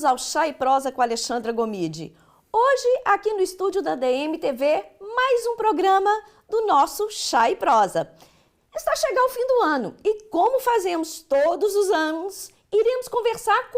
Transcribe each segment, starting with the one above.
ao Chá e Prosa com Alexandra Gomide. Hoje, aqui no estúdio da DMTV, mais um programa do nosso Chá e Prosa. Está a chegar o fim do ano e, como fazemos todos os anos, iremos conversar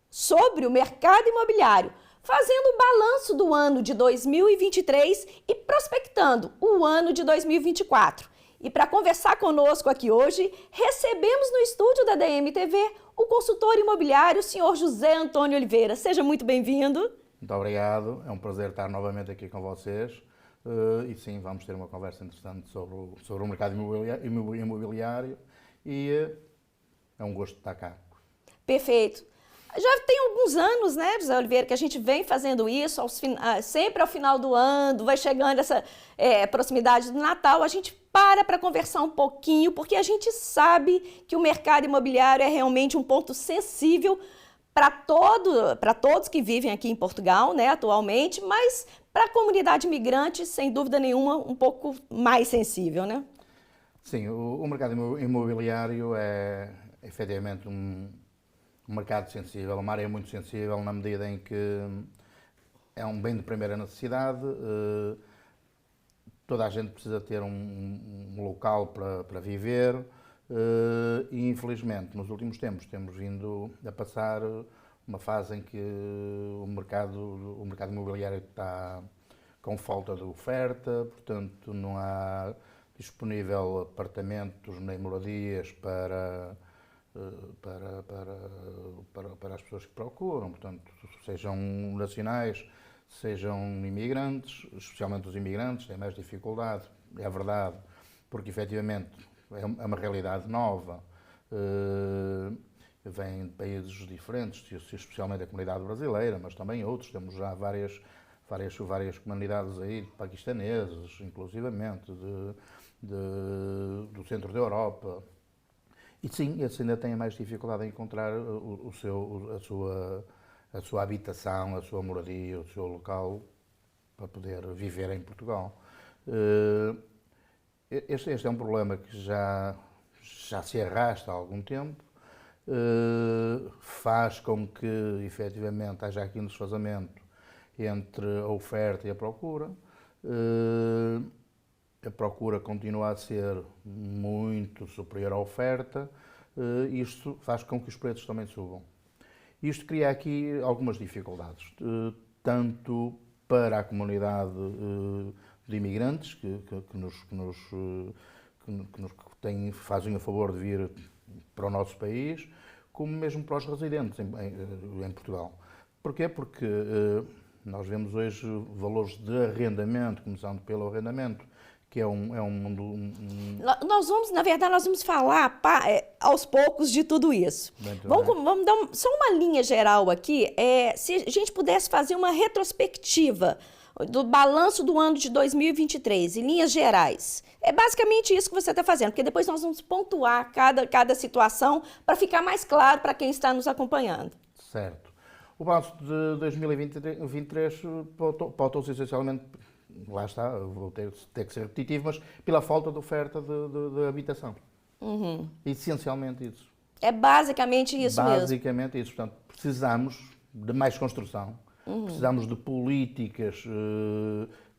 sobre o mercado imobiliário, fazendo o balanço do ano de 2023 e prospectando o ano de 2024. E para conversar conosco aqui hoje, recebemos no estúdio da DMTV o consultor imobiliário, o senhor José Antônio Oliveira. Seja muito bem-vindo. Muito obrigado, é um prazer estar novamente aqui com vocês e sim, vamos ter uma conversa interessante sobre o mercado imobiliário e é um gosto estar cá. Perfeito. Já tem alguns anos, né, José Oliveira, que a gente vem fazendo isso, sempre ao final do ano, vai chegando essa proximidade do Natal, a gente para conversar um pouquinho, porque a gente sabe que o mercado imobiliário é realmente um ponto sensível para todos que vivem aqui em Portugal, né, atualmente, mas para a comunidade imigrante, sem dúvida nenhuma, um pouco mais sensível, né? Sim, o mercado imobiliário é efetivamente um mercado sensível, uma área muito sensível na medida em que é um bem de primeira necessidade, toda a gente precisa ter um local para viver e infelizmente nos últimos tempos temos vindo a passar uma fase em que o mercado imobiliário está com falta de oferta, portanto não há disponível apartamentos nem moradias para as pessoas que procuram, portanto, sejam nacionais, sejam imigrantes, especialmente os imigrantes têm mais dificuldade, é verdade, porque efetivamente é uma realidade nova, vêm de países diferentes, especialmente a comunidade brasileira, mas também outros, temos já várias comunidades aí, paquistaneses, inclusivamente, do centro da Europa. E sim, esses ainda têm mais dificuldade em encontrar a sua habitação, a sua moradia, o seu local para poder viver em Portugal. Este é um problema que já se arrasta há algum tempo, faz com que efetivamente haja aqui um desfazamento entre a oferta e a procura. A procura continua a ser muito superior à oferta, isto faz com que os preços também subam. Isto cria aqui algumas dificuldades, tanto para a comunidade de imigrantes que fazem a favor de vir para o nosso país, como mesmo para os residentes em Portugal. Porquê? Porque nós vemos hoje valores de arrendamento, começando pelo arrendamento, que é um mundo... Nós vamos falar aos poucos de tudo isso. Vamos dar só uma linha geral aqui. Se a gente pudesse fazer uma retrospectiva do balanço do ano de 2023, em linhas gerais. É basicamente isso que você está fazendo, porque depois nós vamos pontuar cada situação para ficar mais claro para quem está nos acompanhando. Certo. O balanço de 2023 pautou-se essencialmente, lá está, vou ter que ser repetitivo, mas pela falta de oferta de habitação. Uhum. Essencialmente isso. É basicamente isso mesmo. Basicamente isso. Portanto, precisamos de mais construção, precisamos de políticas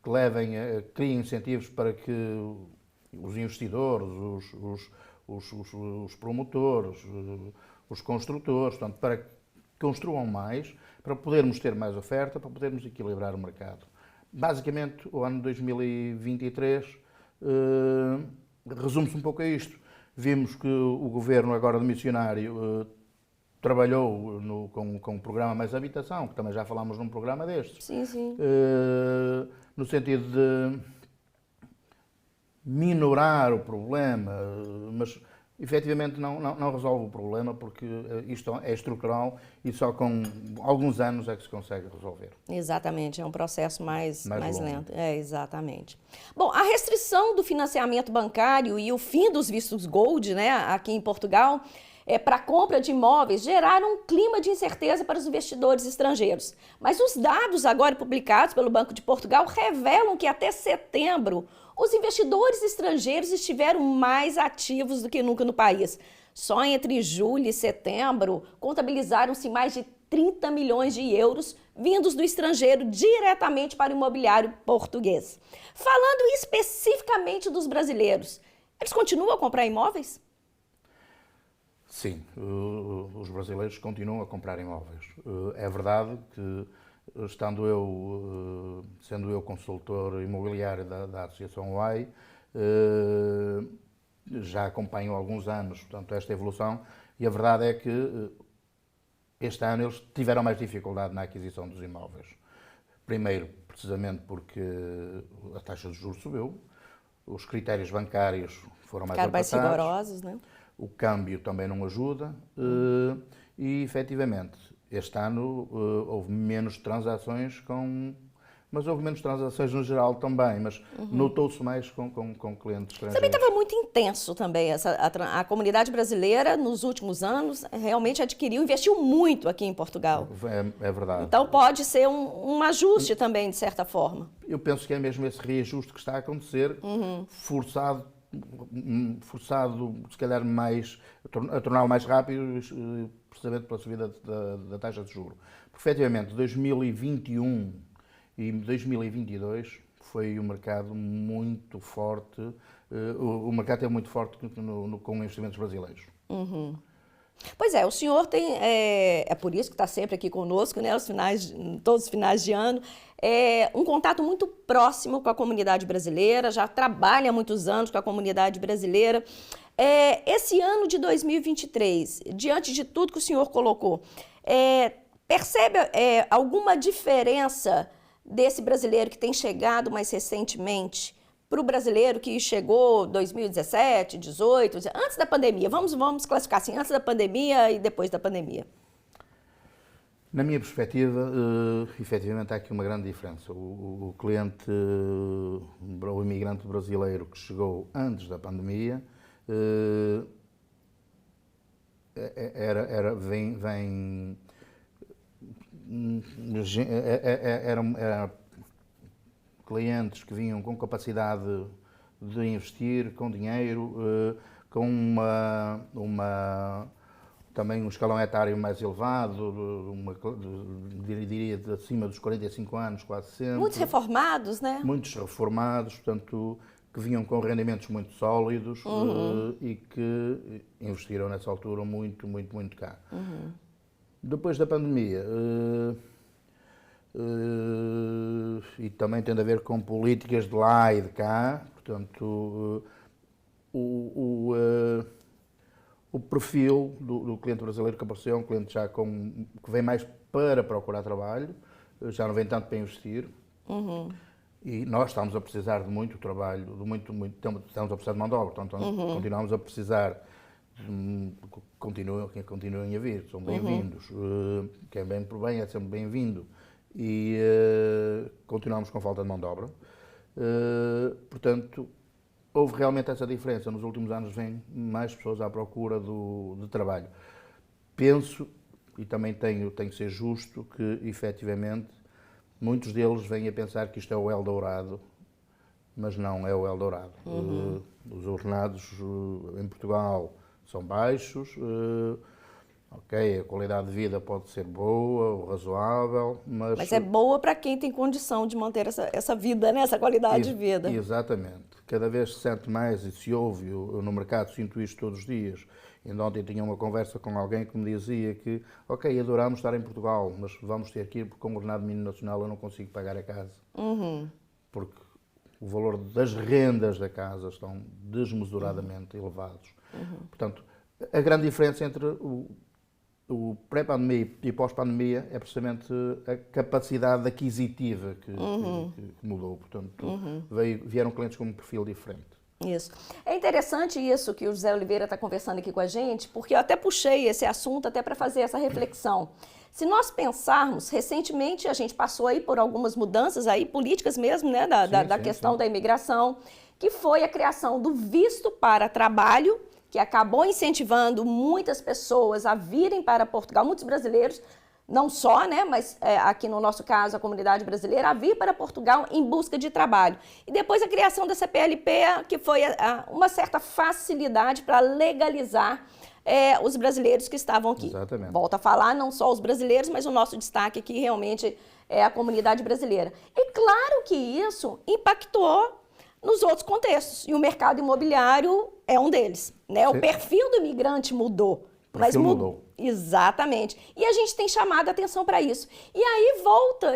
que criem incentivos para que os investidores, os promotores, os construtores, portanto, para que construam mais, para podermos ter mais oferta, para podermos equilibrar o mercado. Basicamente, o ano 2023 resume-se um pouco a isto. Vimos que o governo, agora de missionário, trabalhou com o programa Mais Habitação, que também já falámos num programa destes. Sim, sim. No sentido de minorar o problema, mas efetivamente não resolve o problema, porque isto é estrutural e só com alguns anos é que se consegue resolver. Exatamente, é um processo mais lento. Exatamente. Bom, a restrição do financiamento bancário e o fim dos vistos gold, né, aqui em Portugal, para a compra de imóveis geraram um clima de incerteza para os investidores estrangeiros. Mas os dados agora publicados pelo Banco de Portugal revelam que até setembro os investidores estrangeiros estiveram mais ativos do que nunca no país. Só entre julho e setembro contabilizaram-se mais de 30 milhões de euros vindos do estrangeiro diretamente para o imobiliário português. Falando especificamente dos brasileiros, eles continuam a comprar imóveis? Sim, os brasileiros continuam a comprar imóveis. É verdade que, sendo eu consultor imobiliário da Associação UAI, já acompanho há alguns anos, portanto, esta evolução, e a verdade é que este ano eles tiveram mais dificuldade na aquisição dos imóveis. Primeiro, precisamente porque a taxa de juros subiu, os critérios bancários foram mais apertados, mais rigorosos, né? O câmbio também não ajuda e, efetivamente, este ano houve menos transações mas houve menos transações no geral também, mas notou-se mais com clientes estrangeiros. Também estava muito intenso também. A comunidade brasileira, nos últimos anos, realmente investiu muito aqui em Portugal. É verdade. Então pode ser um ajuste também, de certa forma. Eu penso que é mesmo esse reajuste que está a acontecer, forçado, se calhar a torná-lo mais rápido, precisamente pela subida da taxa de juros. Porque, efetivamente, 2021 e 2022 foi um mercado muito forte, o mercado é muito forte com investimentos brasileiros. Pois é, o senhor tem, é por isso que está sempre aqui conosco, né, todos os finais de ano, um contato muito próximo com a comunidade brasileira, já trabalha há muitos anos com a comunidade brasileira. Esse ano de 2023, diante de tudo que o senhor colocou, percebe alguma diferença desse brasileiro que tem chegado mais recentemente para o brasileiro que chegou 2017, 2018, antes da pandemia? Vamos classificar assim, antes da pandemia e depois da pandemia. Na minha perspectiva, efetivamente há aqui uma grande diferença. O cliente, o imigrante brasileiro que chegou antes da pandemia, era clientes que vinham com capacidade de investir, com dinheiro, com também um escalão etário mais elevado, diria de acima dos 45 anos, quase sempre. Muitos reformados, né? Muitos reformados, portanto, que vinham com rendimentos muito sólidos e que investiram nessa altura muito caro. Depois da pandemia, e também tem a ver com políticas de lá e de cá, portanto, o perfil do cliente brasileiro que apareceu é um cliente já que vem mais para procurar trabalho, já não vem tanto para investir. E nós estamos a precisar de muito trabalho, estamos a precisar de mão de obra, portanto, continuamos a precisar. Continuem a vir, são bem-vindos. Quem vem por bem é sempre bem-vindo. E continuamos com falta de mão de obra. Portanto, houve realmente essa diferença. Nos últimos anos vêm mais pessoas à procura de trabalho. Penso, e também tenho que ser justo, que efetivamente muitos deles vêm a pensar que isto é o Eldorado, mas não é o Eldorado. Os ordenados em Portugal são baixos, a qualidade de vida pode ser boa ou razoável, mas é boa para quem tem condição de manter essa vida, né? Essa qualidade de vida. Exatamente. Cada vez se sente mais e se ouve, eu no mercado sinto isto todos os dias. Ainda ontem tinha uma conversa com alguém que me dizia que, adoramos estar em Portugal, mas vamos ter que ir porque com o ordenado mínimo nacional eu não consigo pagar a casa. Porque o valor das rendas da casa estão desmesuradamente elevados. Portanto, a grande diferença entre o pré-pandemia e pós-pandemia é precisamente a capacidade aquisitiva que mudou. Portanto, vieram clientes com um perfil diferente. Isso. É interessante isso que o José Oliveira está conversando aqui com a gente, porque eu até puxei esse assunto até para fazer essa reflexão. Se nós pensarmos, recentemente a gente passou aí por algumas mudanças aí, políticas mesmo, né, da questão da imigração, que foi a criação do visto para trabalho, que acabou incentivando muitas pessoas a virem para Portugal, muitos brasileiros, não só, né, mas aqui no nosso caso a comunidade brasileira, a vir para Portugal em busca de trabalho. E depois a criação da CPLP, que foi uma certa facilidade para legalizar os brasileiros que estavam aqui. Exatamente. Volto a falar, não só os brasileiros, mas o nosso destaque aqui realmente é a comunidade brasileira. E claro que isso impactou nos outros contextos, e o mercado imobiliário é um deles, né? O perfil do imigrante mudou. Mas mudou. Exatamente. E a gente tem chamado a atenção para isso. E aí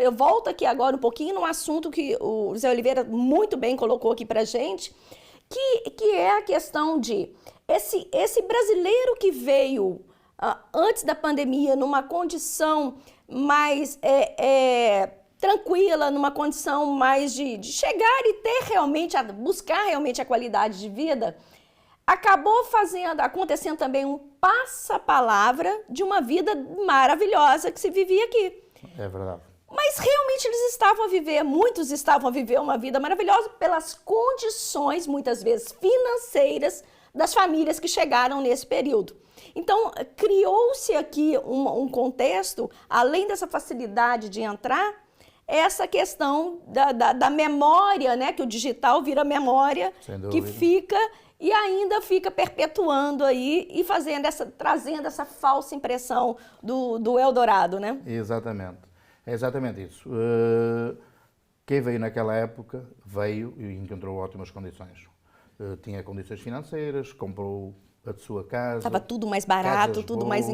eu volto aqui agora um pouquinho num assunto que o Zé Oliveira muito bem colocou aqui para a gente, que é a questão de esse brasileiro que veio antes da pandemia numa condição mais tranquila, numa condição mais de chegar e ter realmente, buscar realmente a qualidade de vida, acabou acontecendo também um passa-palavra de uma vida maravilhosa que se vivia aqui. É verdade. Mas realmente muitos estavam a viver uma vida maravilhosa pelas condições, muitas vezes financeiras, das famílias que chegaram nesse período. Então, criou-se aqui um contexto, além dessa facilidade de entrar, essa questão da memória, né? Que o digital vira memória, que fica e ainda fica perpetuando aí e trazendo essa falsa impressão do Eldorado, né? Exatamente. É exatamente isso. Quem veio naquela época veio e encontrou ótimas condições. Tinha condições financeiras, comprou a sua casa. Estava tudo mais barato, tudo mais...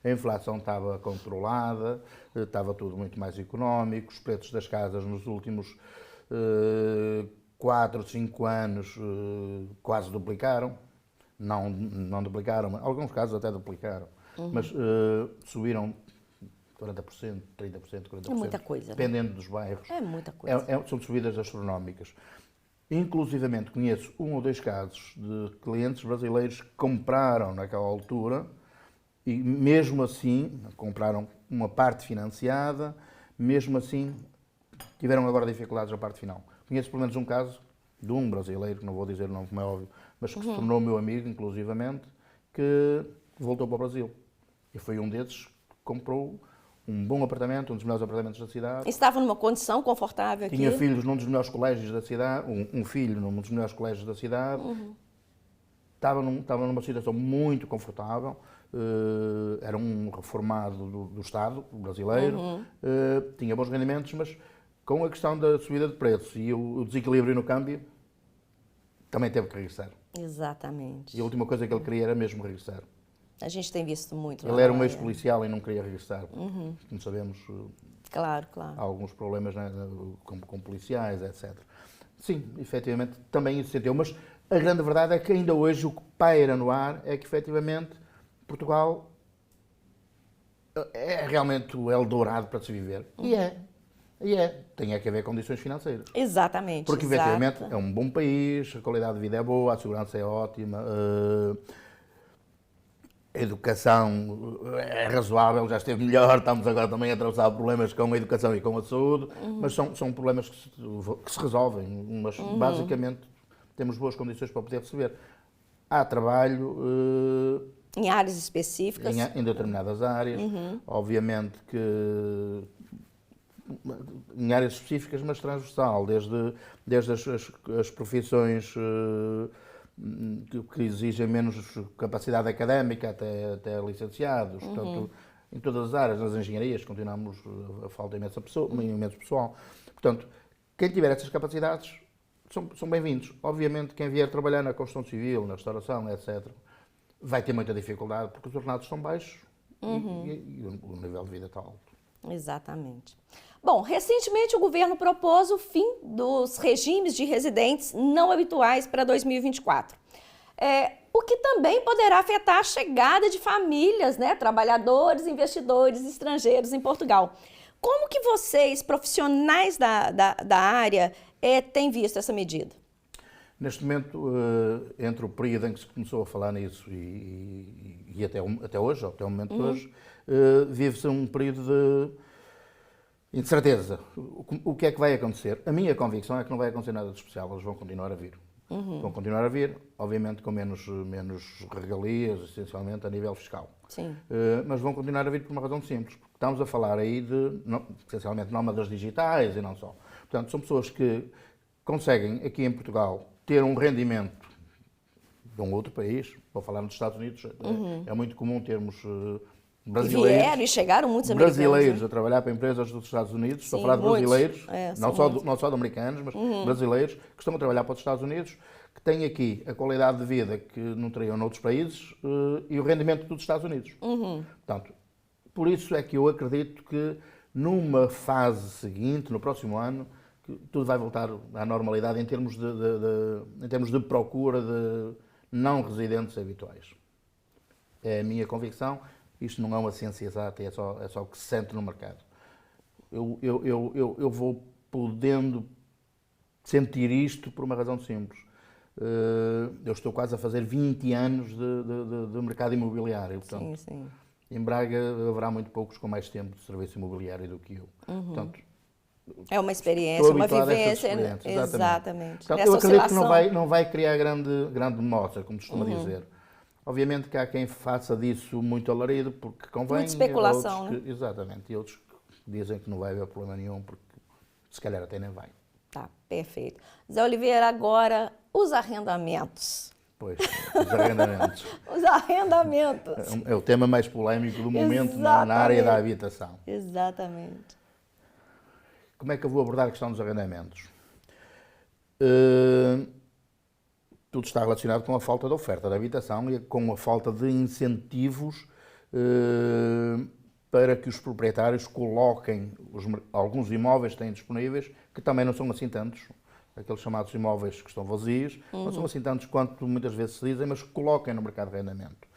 A inflação estava controlada, estava tudo muito mais económico, os preços das casas nos últimos 4, 5 anos quase duplicaram. Não duplicaram, mas em alguns casos até duplicaram. Mas subiram 40%, 30%, 40%. É muita coisa. Dependendo dos bairros. É muita coisa. São subidas astronómicas. Inclusivamente conheço 1 ou 2 casos de clientes brasileiros que compraram naquela altura e mesmo assim, compraram uma parte financiada, mesmo assim tiveram agora dificuldades na parte final. Conheço pelo menos um caso de um brasileiro, que não vou dizer o nome como é óbvio, mas que se tornou meu amigo, inclusivamente, que voltou para o Brasil. E foi um desses que comprou um bom apartamento, um dos melhores apartamentos da cidade. Estava numa condição confortável aqui. Tinha filhos num dos melhores colégios da cidade, um filho num dos melhores colégios da cidade. Estava numa situação muito confortável. Era um reformado do Estado brasileiro. Tinha bons rendimentos, mas com a questão da subida de preços e o desequilíbrio no câmbio, também teve que regressar. Exatamente. E a última coisa que ele queria era mesmo regressar. A gente tem visto muito. Ele era um ex-policial e não queria regressar. Como sabemos, claro. há alguns problemas, né, com policiais, etc. Sim, efetivamente, também isso se sentiu. Mas a grande verdade é que ainda hoje o que paira no ar é que, efetivamente, Portugal é realmente o Eldorado para se viver. E é. Tem que haver condições financeiras. Exatamente. Porque, efetivamente, é um bom país, a qualidade de vida é boa, a segurança é ótima, a educação é razoável, já esteve melhor, estamos agora também a atravessar problemas com a educação e com a saúde, mas são problemas que se resolvem, mas basicamente temos boas condições para poder receber. Há trabalho... em áreas específicas? Em determinadas áreas, obviamente que em áreas específicas, mas transversal, desde as profissões que exigem menos capacidade académica até licenciados, portanto, em todas as áreas, nas engenharias continuamos a falta imenso pessoal. Portanto, quem tiver essas capacidades são bem-vindos. Obviamente, quem vier trabalhar na construção civil, na restauração, etc., vai ter muita dificuldade, porque os ordenados são baixos e o nível de vida está alto. Exatamente. Bom, recentemente o governo propôs o fim dos regimes de residentes não habituais para 2024. O que também poderá afetar a chegada de famílias, né, trabalhadores, investidores estrangeiros em Portugal. Como que vocês, profissionais da área, têm visto essa medida? Neste momento, entre o período em que se começou a falar nisso e até hoje, até o momento de hoje, vive-se um período de incerteza. O que é que vai acontecer? A minha convicção é que não vai acontecer nada de especial, eles vão continuar a vir. Vão continuar a vir, obviamente com menos regalias, essencialmente a nível fiscal. Sim. Mas vão continuar a vir por uma razão simples, porque estamos a falar aí de, essencialmente, nómadas digitais e não só. Portanto, são pessoas que conseguem, aqui em Portugal, ter um rendimento de um outro país, vou falar nos Estados Unidos, é muito comum termos E brasileiros, vieram e chegaram muitos americanos. brasileiros Né? a trabalhar para empresas dos Estados Unidos, estou a Sim, falar de muitos. brasileiros, São muitos. não só de americanos, mas brasileiros que estão a trabalhar para os Estados Unidos, que têm aqui a qualidade de vida que não teriam noutros países e o rendimento dos Estados Unidos. Portanto, por isso é que eu acredito que numa fase seguinte, no próximo ano, que tudo vai voltar à normalidade em termos em termos de procura de não residentes habituais. É a minha convicção. Isto não é uma ciência exata, é só o que se sente no mercado. Eu vou podendo sentir isto por uma razão simples. Eu estou quase a fazer 20 anos de mercado imobiliário. Portanto, Sim. em Braga haverá muito poucos com mais tempo de serviço imobiliário do que eu. Portanto, É uma experiência, estou uma habituado a essas vivência. experiências, Exatamente. Portanto, Nessa eu acredito que oscilação. não vai criar grande mostra, como costuma dizer. Obviamente que há quem faça disso muito alarido, porque convém. Muita especulação, outros que, exatamente. E outros que dizem que não vai haver problema nenhum, porque se calhar até nem vai. Tá, perfeito. Zé Oliveira, agora os arrendamentos. Pois, os arrendamentos. Os arrendamentos. É o tema mais polémico do momento na área da habitação. Exatamente. Como é que eu vou abordar a questão dos arrendamentos? Tudo está relacionado com a falta de oferta de habitação e com a falta de incentivos para que os proprietários coloquem alguns imóveis que têm disponíveis, que também não são assim tantos, aqueles chamados imóveis que estão vazios, não são assim tantos quanto muitas vezes se dizem, mas que coloquem no mercado de arrendamento.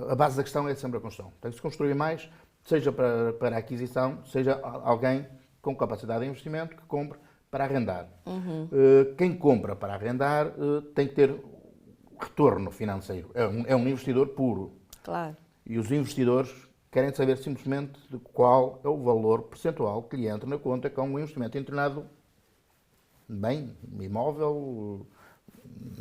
A base da questão é sempre a construção. Tem que se construir mais, seja para a aquisição, seja alguém com capacidade de investimento que compre para arrendar. Quem compra para arrendar tem que ter retorno financeiro. É um investidor puro. Claro. E os investidores querem saber simplesmente de qual é o valor percentual que lhe entra na conta com um investimento em determinado bem, imóvel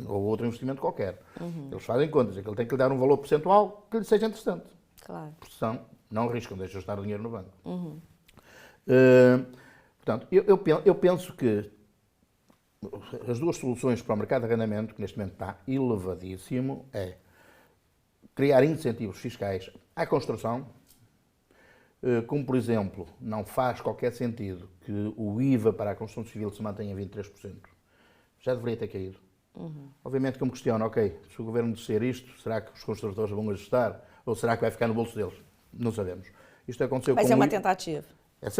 ou outro investimento qualquer. Eles fazem contas, é que ele tem que lhe dar um valor percentual que lhe seja interessante. Claro. Porque senão não arriscam, deixam estar o dinheiro no banco. Portanto, eu penso que as duas soluções para o mercado de arrendamento, que neste momento está elevadíssimo, é criar incentivos fiscais à construção, como, por exemplo, não faz qualquer sentido que o IVA para a construção civil se mantenha em 23%. Já deveria ter caído. Obviamente que eu me questiono, ok, se o governo descer isto, será que os construtores vão ajustar? Ou será que vai ficar no bolso deles? Não sabemos. Isto aconteceu Mas com é uma tentativa.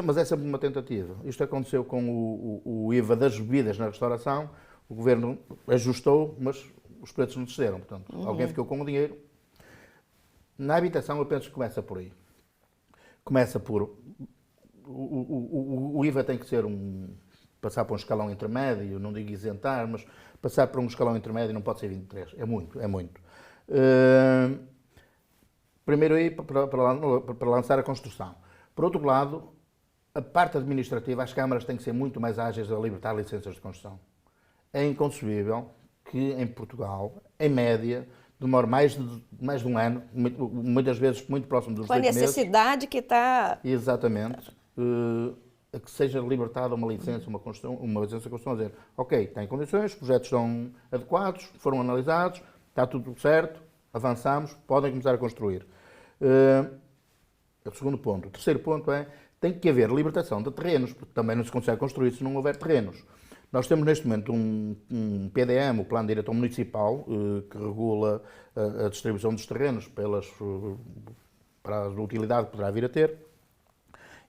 Mas é sempre uma tentativa. Isto aconteceu com o IVA das bebidas na restauração. O governo ajustou, mas os preços não desceram. Portanto, alguém ficou com o dinheiro. Na habitação, eu penso que começa por aí. Começa por... O IVA tem que ser passar por um escalão intermédio, não digo isentar, mas passar por um escalão intermédio não pode ser 23. É muito, é muito. Primeiro aí, para lançar a construção. Por outro lado, a parte administrativa, as câmaras têm que ser muito mais ágeis a libertar licenças de construção. É inconcebível que em Portugal, em média, demore mais de um ano, muitas vezes muito próximo dos 8 meses. Com a necessidade que está... Exatamente. A que seja libertada uma licença de construção, a dizer, ok, tem condições, os projetos são adequados, foram analisados, está tudo certo, avançamos, podem começar a construir. É o segundo ponto. O terceiro ponto é, tem que haver libertação de terrenos, porque também não se consegue construir se não houver terrenos. Nós temos neste momento um PDM, o Plano Diretor Municipal, que regula a distribuição dos terrenos para a utilidade que poderá vir a ter,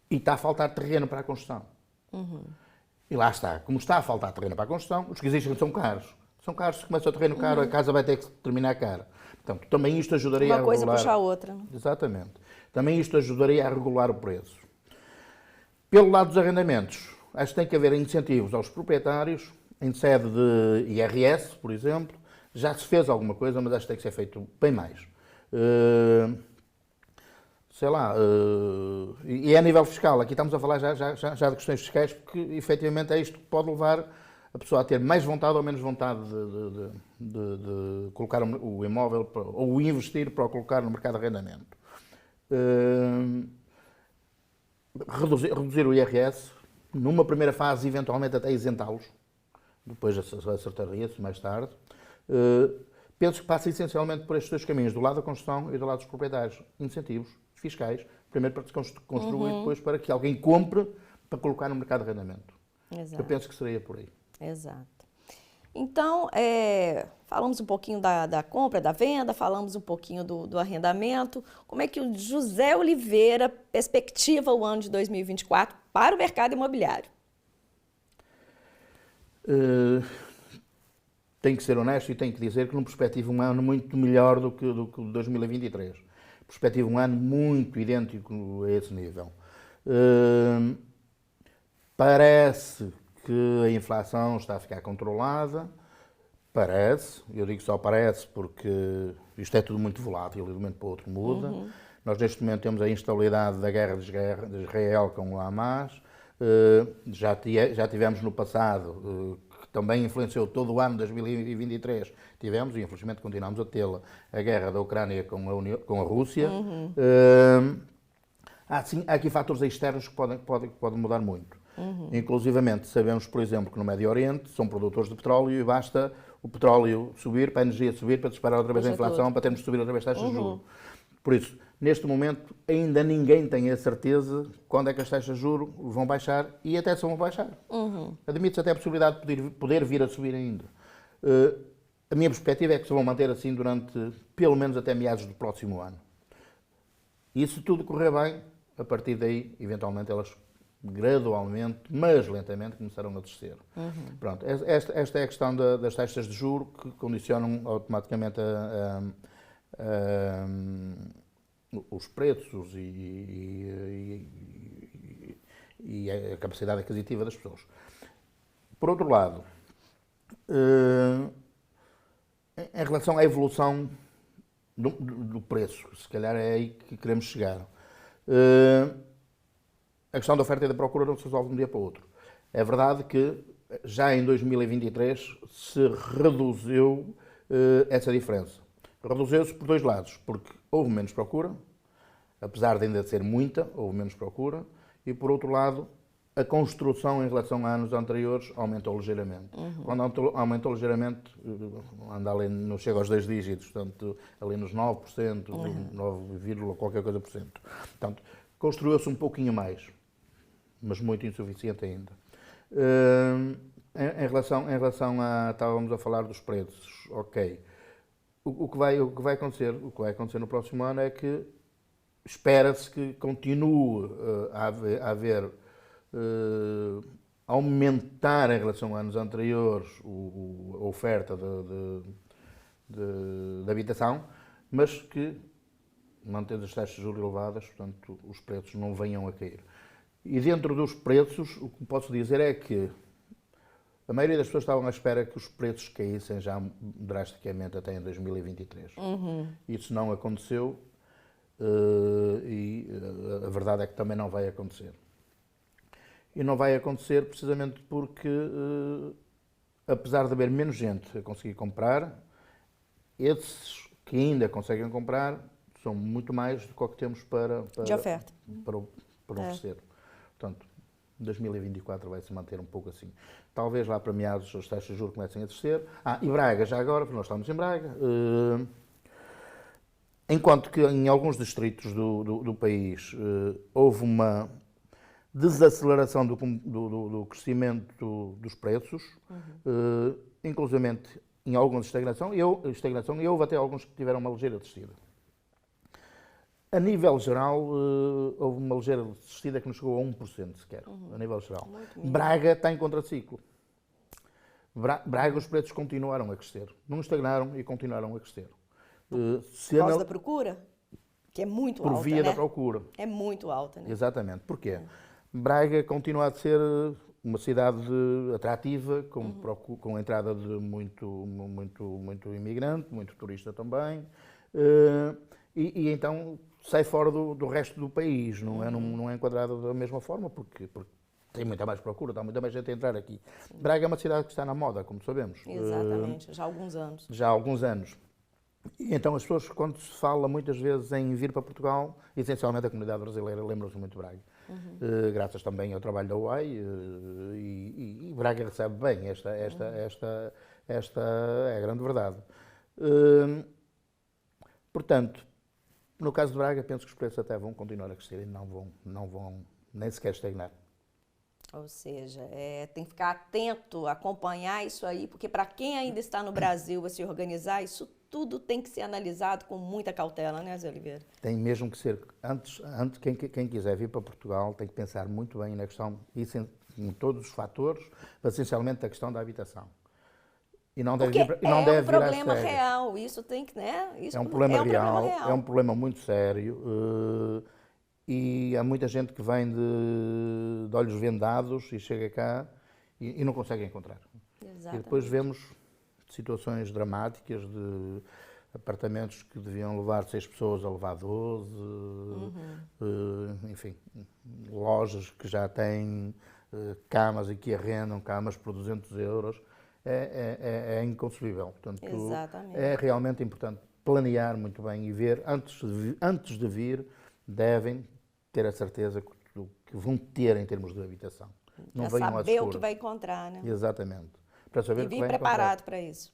e está a faltar terreno para a construção. E lá está, como está a faltar terreno para a construção, os que existem são caros. São caros, se começa o terreno caro, a casa vai ter que terminar cara. Portanto, também isto ajudaria a regular... Uma coisa puxa a outra. Exatamente. Também isto ajudaria a regular o preço. Pelo lado dos arrendamentos, acho que tem que haver incentivos aos proprietários, em sede de IRS, por exemplo. Já se fez alguma coisa, mas acho que tem que ser feito bem mais. Sei lá, e é a nível fiscal. Aqui estamos a falar já de questões fiscais, porque efetivamente é isto que pode levar a pessoa a ter mais vontade ou menos vontade de colocar o imóvel ou investir para o colocar no mercado de arrendamento. Reduzir o IRS, numa primeira fase, eventualmente até isentá-los, depois acertaria-se mais tarde. Penso que passa essencialmente por estes dois caminhos, do lado da construção e do lado dos proprietários. Incentivos fiscais, primeiro para se construir, depois para que alguém compre para colocar no mercado de arrendamento. Exato. Eu penso que seria por aí. Exato. Então, falamos um pouquinho da compra, da venda, falamos um pouquinho do arrendamento. Como é que o José Oliveira perspectiva o ano de 2024 para o mercado imobiliário? Tenho que ser honesto e tenho que dizer que não perspectivo um ano muito melhor do que 2023. Perspectivo um ano muito idêntico a esse nível. Parece que a inflação está a ficar controlada. Parece, eu digo só parece porque isto é tudo muito volátil e de um momento para o outro muda. Nós neste momento temos a instabilidade da guerra de Israel com o Hamas. Já tivemos no passado, que também influenciou todo o ano de 2023, tivemos, e infelizmente continuamos a tê-la, a guerra da Ucrânia com a Rússia. Há aqui fatores externos que podem mudar muito. Inclusivamente, sabemos, por exemplo, que no Médio Oriente são produtores de petróleo e basta o petróleo subir, para a energia subir, para disparar outra vez a inflação, para termos de subir outra vez taxas de juros. Por isso, neste momento, ainda ninguém tem a certeza quando é que as taxas de juros vão baixar e até se vão baixar. Admite-se até a possibilidade de poder vir a subir ainda. A minha perspectiva é que se vão manter assim durante, pelo menos até meados do próximo ano. E se tudo correr bem, a partir daí, eventualmente, elas gradualmente, mas lentamente, começaram a descer. Pronto, esta é a questão das taxas de juros que condicionam automaticamente os preços e a capacidade aquisitiva das pessoas. Por outro lado, em relação à evolução do preço, se calhar é aí que queremos chegar. A questão da oferta e da procura não se resolve de um dia para o outro. É verdade que já em 2023 se reduziu essa diferença. Reduziu-se por dois lados, porque houve menos procura, apesar de ainda ser muita, houve menos procura, e por outro lado, a construção em relação a anos anteriores aumentou ligeiramente. Quando aumentou ligeiramente, anda ali, não chega aos 2 dígitos, portanto, ali nos 9%, 9, qualquer coisa por cento. Portanto, construiu-se um pouquinho mais, mas muito insuficiente ainda. Em relação a... Estávamos a falar dos preços, ok. O que vai acontecer no próximo ano é que espera-se que continue a haver aumentar em relação a anos anteriores a oferta de habitação, mas que, mantendo as taxas de juros elevadas, portanto, os preços não venham a cair. E dentro dos preços, o que posso dizer é que a maioria das pessoas estavam à espera que os preços caíssem já drasticamente até em 2023. Isso não aconteceu e a verdade é que também não vai acontecer. E não vai acontecer precisamente porque, apesar de haver menos gente a conseguir comprar, esses que ainda conseguem comprar são muito mais do que o que temos para oferecer. Portanto, 2024 vai se manter um pouco assim. Talvez lá para meados as taxas de juros comecem a descer. E Braga, já agora, porque nós estamos em Braga, enquanto que em alguns distritos do país houve uma desaceleração do crescimento dos preços, inclusivamente em alguns estagnação, e houve até alguns que tiveram uma ligeira descida. A nível geral, houve uma ligeira descida que não chegou a 1% sequer, a nível geral. Braga está em contraciclo. Braga, os preços continuaram a crescer. Não estagnaram e continuaram a crescer. Por causa da procura? Que é muito alta, por via da procura. É muito alta, né? Exatamente. Porquê? Braga continua a ser uma cidade atrativa, com a entrada de muito imigrante, muito turista também, e então sai fora do resto do país, não é enquadrado da mesma forma, porque tem muita mais procura, está muita mais gente a entrar aqui. Braga é uma cidade que está na moda, como sabemos. Exatamente, já há alguns anos. Já há alguns anos. E então as pessoas, quando se fala muitas vezes em vir para Portugal, essencialmente a comunidade brasileira lembra-se muito de Braga. Graças também ao trabalho da UAI e Braga recebe bem, esta é a grande verdade. Portanto, no caso de Braga, penso que os preços até vão continuar a crescer e não vão nem sequer estagnar. Ou seja, tem que ficar atento, acompanhar isso aí, porque para quem ainda está no Brasil a se organizar, isso tudo tem que ser analisado com muita cautela, né, Zé Oliveira? Tem mesmo que ser, antes quem quiser vir para Portugal tem que pensar muito bem na questão, em todos os fatores, mas essencialmente a questão da habitação. E não deve Porque vir, e não deve vir um às problema cegas. real, isso tem que, né? Isso É um problema real, real. é um problema muito sério. E há muita gente que vem de olhos vendados e chega cá e não consegue encontrar. Exatamente. E depois vemos situações dramáticas de apartamentos que deviam levar 6 pessoas a levar 12, enfim, lojas que já têm camas e que arrendam camas por 200 euros. É inconcebível. Portanto, Exatamente. é realmente importante planear muito bem e ver, antes de vir, devem ter a certeza que vão ter em termos de habitação. Não venham às saber o escuras. que vai encontrar, né? Exatamente. Para saber E o que vir vai preparado encontrar. para isso.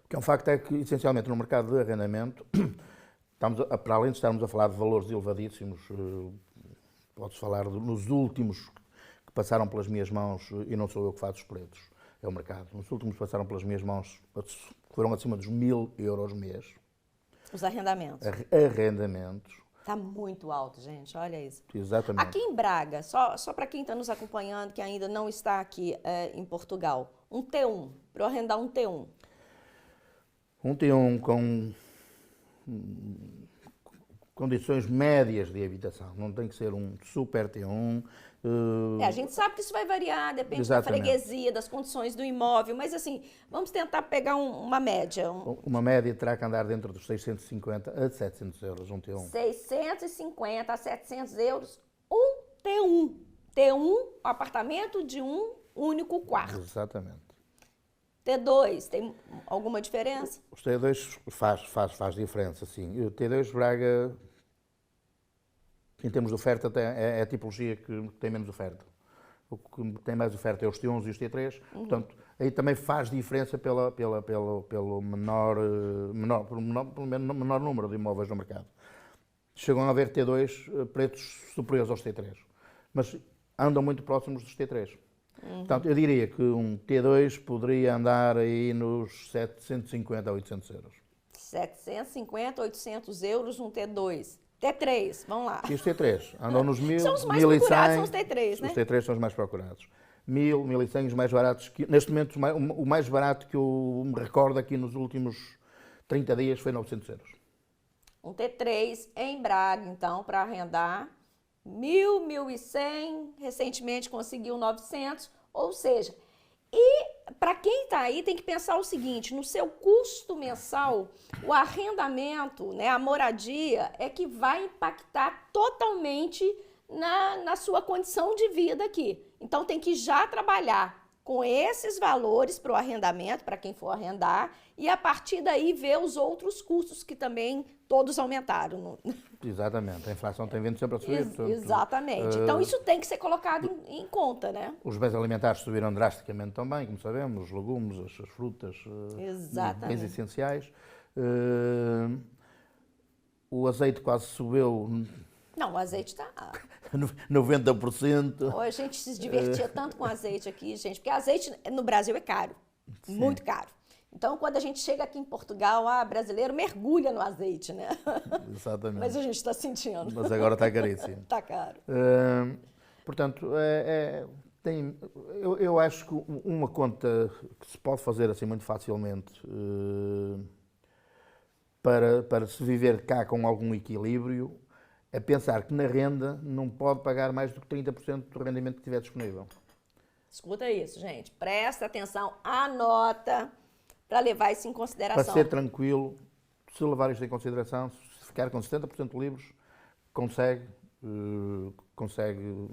O que é um facto é que, essencialmente, no mercado de arrendamento, para além de estarmos a falar de valores elevadíssimos, pode-se falar nos últimos que passaram pelas minhas mãos, e não sou eu que faço os preços, é o mercado. Nos últimos que passaram pelas minhas mãos, foram acima dos 1.000 euros mês. Os arrendamentos. Arrendamentos. Está muito alto, gente, olha isso. Exatamente. Aqui em Braga, só para quem está nos acompanhando, que ainda não está aqui em Portugal, um T1, para eu arrendar um T1. Um T1 com condições médias de habitação, não tem que ser um super T1. A gente sabe que isso vai variar, depende Exatamente. da freguesia, das condições do imóvel, mas assim, vamos tentar pegar uma média. Uma média terá que andar dentro dos 650 a 700 euros, um T1. 650 a 700 euros, um T1. T1, apartamento de um único quarto. Exatamente. T2, tem alguma diferença? Os T2 faz diferença, sim. O T2 Braga, em termos de oferta, é a tipologia que tem menos oferta. O que tem mais oferta é os T1s e os T3, portanto, aí também faz diferença pelo menor número de imóveis no mercado. Chegam a haver T2 preços superiores aos T3, mas andam muito próximos dos T3. Portanto, eu diria que um T2 poderia andar aí nos 750 a 800 euros. 750, 800 euros um T2. T3, vamos lá. E os T3 andam nos 1.000, São os mais 1.100. procurados, são os T3, né? Os T3 são os mais procurados. 1.000, 1.100 os mais baratos. Neste momento, o mais barato que eu me recordo aqui nos últimos 30 dias foi 900 euros. Um T3 em Braga, então, para arrendar. 1.000, 1.100, recentemente conseguiu 900, ou seja, e para quem está aí tem que pensar o seguinte, no seu custo mensal, o arrendamento, né, a moradia é que vai impactar totalmente na sua condição de vida aqui. Então tem que já trabalhar com esses valores para o arrendamento, para quem for arrendar, e a partir daí ver os outros custos que também todos aumentaram. Exatamente, a inflação tem vindo sempre a subir. Portanto, exatamente. Então isso tem que ser colocado em conta, né? Os bens alimentares subiram drasticamente também, como sabemos, os legumes, as frutas, bens essenciais. O azeite quase subiu. Não, o azeite está... 90%. A gente se divertia tanto com azeite aqui, gente, porque azeite no Brasil é caro, sim, muito caro. Então, quando a gente chega aqui em Portugal, brasileiro mergulha no azeite, né? Exatamente. Mas a gente está sentindo. Mas agora está caríssimo. Está caro. Portanto, eu acho que uma conta que se pode fazer assim muito facilmente para se viver cá com algum equilíbrio é pensar que na renda não pode pagar mais do que 30% do rendimento que tiver disponível. Escuta isso, gente. Presta atenção, anota para levar isso em consideração. Para ser tranquilo, se levar isto em consideração, se ficar com 70% livres, consegue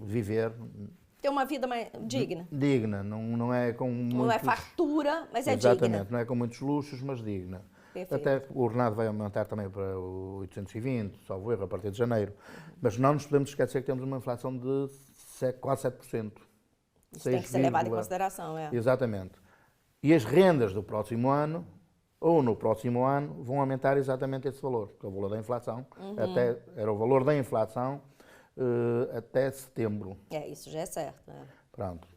viver. Ter uma vida mais digna. Digna, não é com muitos... Não é fartura, mas é digna. digna. Exatamente, não é com muitos luxos, mas digna. Perfeito. Até o ordenado vai aumentar também para 820, salvo erro, a partir de janeiro. Mas não nos podemos esquecer que temos uma inflação de quase 7%. Isso tem que ser levado em consideração, Exatamente. E as rendas do próximo ano, ou no próximo ano, vão aumentar exatamente esse valor, que é o valor da inflação. Era o valor da inflação até setembro. Isso já é certo. Pronto.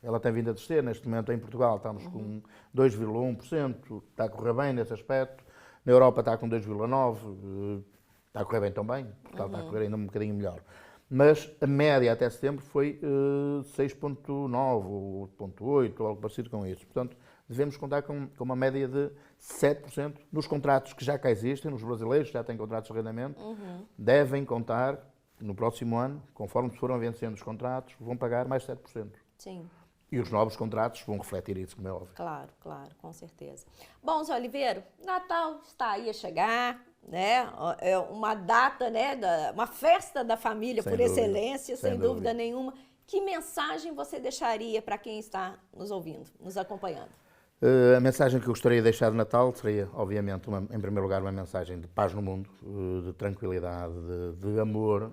Ela tem vindo a descer, neste momento em Portugal estamos com 2,1%, está a correr bem nesse aspecto. Na Europa está com 2,9%, está a correr bem também, Portugal está a correr ainda um bocadinho melhor. Mas a média até setembro foi 6,9% ou 0,8%, ou algo parecido com isso. Portanto, devemos contar com uma média de 7% nos contratos que já cá existem, nos brasileiros que já têm contratos de arrendamento, devem contar no próximo ano, conforme se foram vencendo os contratos, vão pagar mais 7%. Sim. E os novos contratos vão refletir isso, como é óbvio. Claro, com certeza. Bom, Zé Oliveira, Natal está aí a chegar, né? É uma data, né? Uma festa da família por excelência, sem dúvida nenhuma. Que mensagem você deixaria para quem está nos ouvindo, nos acompanhando? A mensagem que eu gostaria de deixar de Natal seria, obviamente, em primeiro lugar, uma mensagem de paz no mundo, de tranquilidade, de amor.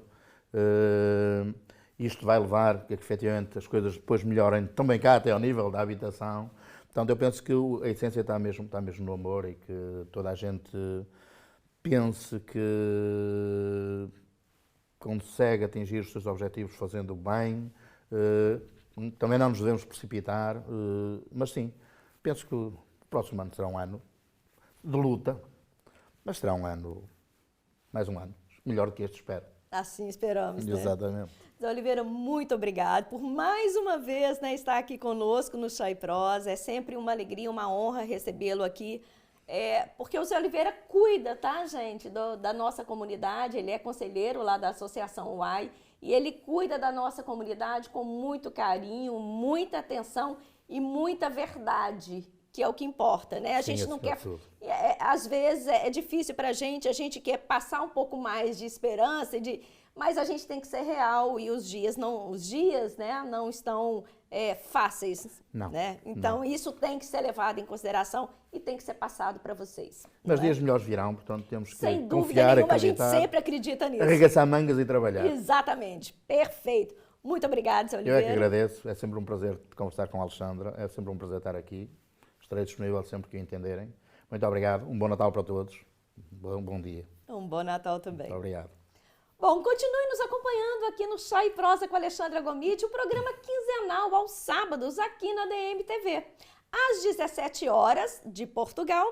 Isto vai levar a que, efetivamente, as coisas depois melhorem também cá, até ao nível da habitação. Portanto, eu penso que a essência está mesmo no amor e que toda a gente pense que consegue atingir os seus objetivos fazendo bem. Também não nos devemos precipitar, mas sim, penso que o próximo ano será um ano de luta, mas será mais um ano, melhor do que este, espero. Assim esperamos, né? Exatamente. Zé Oliveira, muito obrigado por mais uma vez, né, estar aqui conosco no Chá e Prosa. É sempre uma alegria, uma honra recebê-lo aqui, porque o Zé Oliveira cuida, tá, gente, da nossa comunidade. Ele é conselheiro lá da Associação UAI e ele cuida da nossa comunidade com muito carinho, muita atenção e muita verdade, que é o que importa, né? A gente não quer... às vezes é difícil para a gente quer passar um pouco mais de esperança, mas a gente tem que ser real e os dias né, não estão fáceis. Não, né? Então, isso tem que ser levado em consideração e tem que ser passado para vocês. Mas dias melhores virão, portanto temos que sem confiar, dúvida nenhuma, acreditar, a gente sempre acredita nisso. Arregaçar mangas e trabalhar. Exatamente, perfeito. Muito obrigada, Zé Oliveira. Eu é que agradeço, é sempre um prazer conversar com a Alexandra, é sempre um prazer estar aqui. Estarei disponível sempre que o entenderem. Muito obrigado, um bom Natal para todos, bom dia. Um bom Natal também. Muito obrigado. Bom, continue nos acompanhando aqui no Chá e Prosa com a Alexandra Gomide, o programa quinzenal aos sábados aqui na DMTV, às 17 horas de Portugal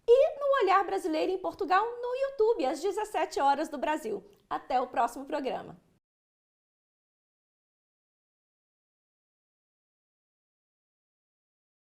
e no Olhar Brasileiro em Portugal no YouTube, às 17 horas do Brasil. Até o próximo programa.